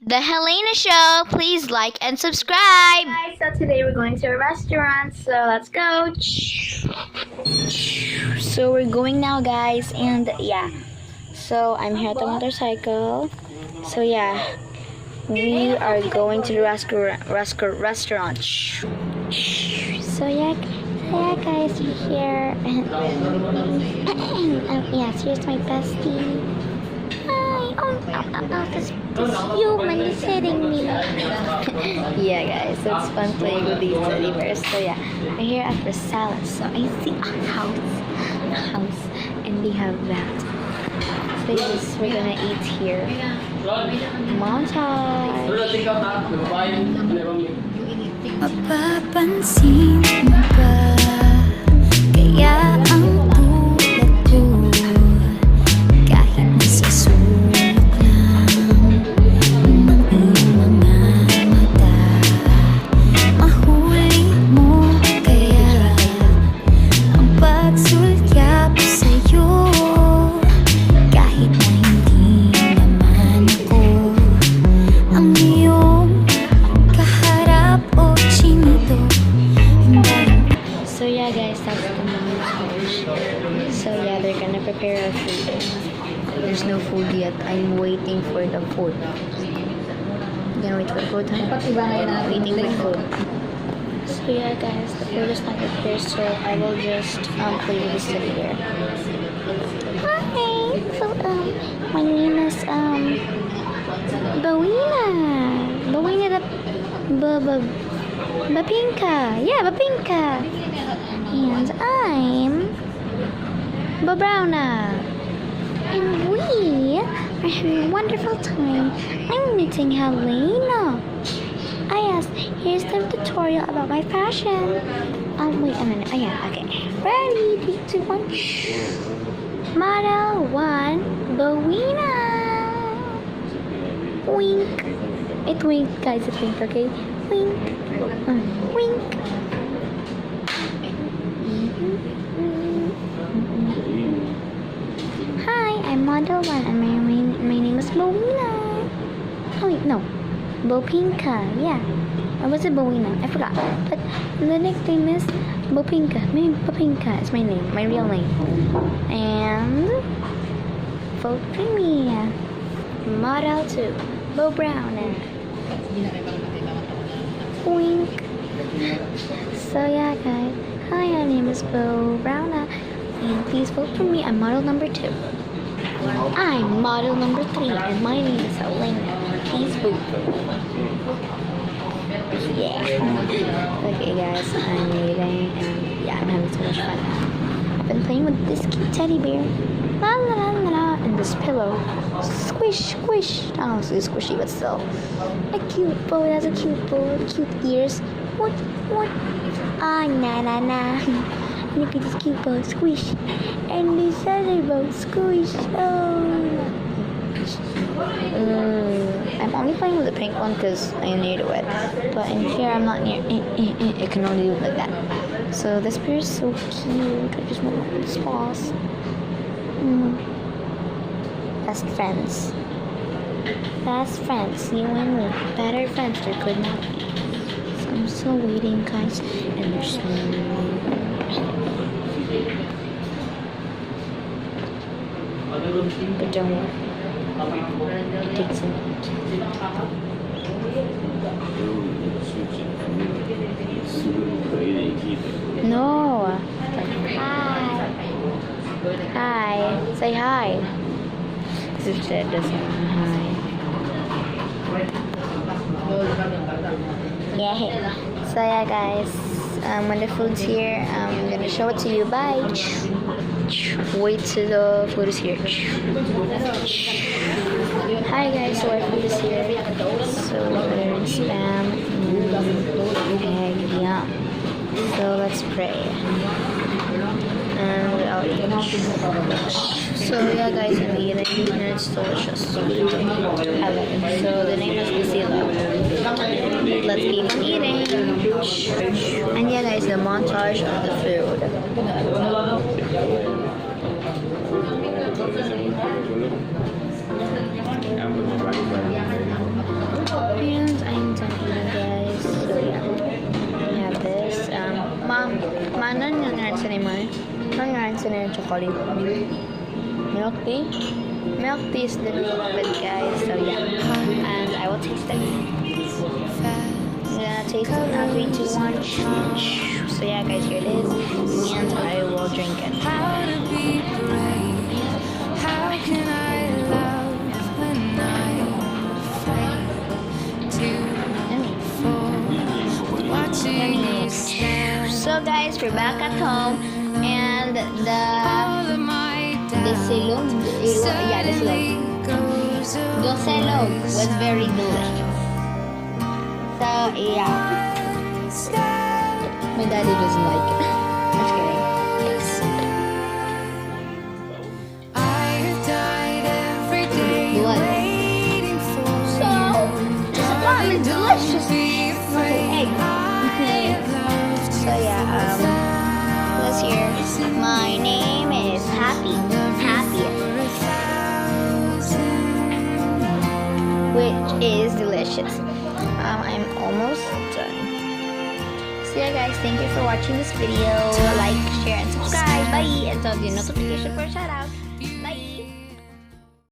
The Helena Show. Please like and subscribe. Guys, so today we're going to a restaurant, so let's go. So we're going now, guys, and yeah. So I'm here at the motorcycle. So yeah, we are going to the restaurant. So yeah, guys, you're here. Yes, here's my bestie. Hi. This human is hitting me. Yeah, guys, so it's fun playing with these teddy bears. So yeah, we're here at Rosales. So I see a house, and they have that. So yes, we're gonna eat here. Montage. Mapapansin mo ba kaya ang tulad ko kahit nasa sulok lang ng iyong mga mata, mahuli mo kaya ang pagsulyap sa'yo kahit na hindi naman ako ang iyong kaharap o chinito. So yeah, guys, that's the montage. So yeah, they're gonna prepare our food. There's no food yet. I'm waiting for the food. You gonna wait for the food, huh? Waiting for the food. So yeah, guys, the food is not prepared, so I will just play with this teddy bear. Hi. So my name is Bawina the Babinka. Yeah, Babinka. And I'm Babrowna. And we are having a wonderful time. I'm meeting Helena. Yes, here's the tutorial about my fashion. Wait a minute. Oh yeah, okay. Ready? 3, 2, 1. Model 1, Bawina. Wink. It wink, guys. It wink, okay? Wink. Wink. Hi, I'm Model 1 and my name is Bowina. Oh wait, no. Bopinka, yeah. Or was it Bowina? I forgot. But the nickname is Bopinka. Maybe Bopinka is my name, my real name. And vote for me. Model 2, Bo Brown. Wink. So yeah, guys. Hi, my name is Bo Browna, and please vote for me. I'm model number 2. I'm model number 3, and my name is Elena. Please vote for me. Yeah. Okay, guys, I'm leaving, and yeah, I'm having so much fun. I've been playing with this cute teddy bear. La la la la la, and this pillow. Squish, squish. I don't know if it's squishy, but still. A cute bow. It has a cute bow, cute ears. What? Na. Look at this cute bow, squish. And this other bow, squish. I'm only playing with the pink one because I'm near to it. But in here, I'm not near. It can only do it like that. So this bear is so cute. I just want to hold his paws. Best friends. Best friends, you and me. Better friends, there could not be. So I'm still waiting, guys, and there's no. But don't worry. It takes a minute. No. Hi. Hi. Say hi. This dad doesn't know hi. Yeah. So yeah, guys. When the food's here, I'm gonna show it to you. Bye. Wait till the food is here. Hi guys, so our food is here. So there's spam and egg, yum. So let's pray. And I'll eat. So yeah, guys, I'm eating, and it's delicious. So the name is Docelog. Let's keep eating. And yeah, guys, the montage of the food. Gusto na yung chocolate. Milk tea? Milk tea is the good, guys. So yeah. And I will taste it. I'm gonna taste it in 3, 2, 1. So yeah, guys, here it is. And I will drink it. How to be brave? How can I love when I'm afraid to fall? Watching you stand. So guys, we're back at home, and the Docelog, Docelog was very delicious. So yeah, my daddy doesn't like it. Just kidding. What? So this one is delicious. Egg. So yeah, let's hear. My name is Happy, which is delicious. I'm almost done. So yeah, guys, thank you for watching this video. Like, share, and subscribe. Bye, and turn the notification for a shout out.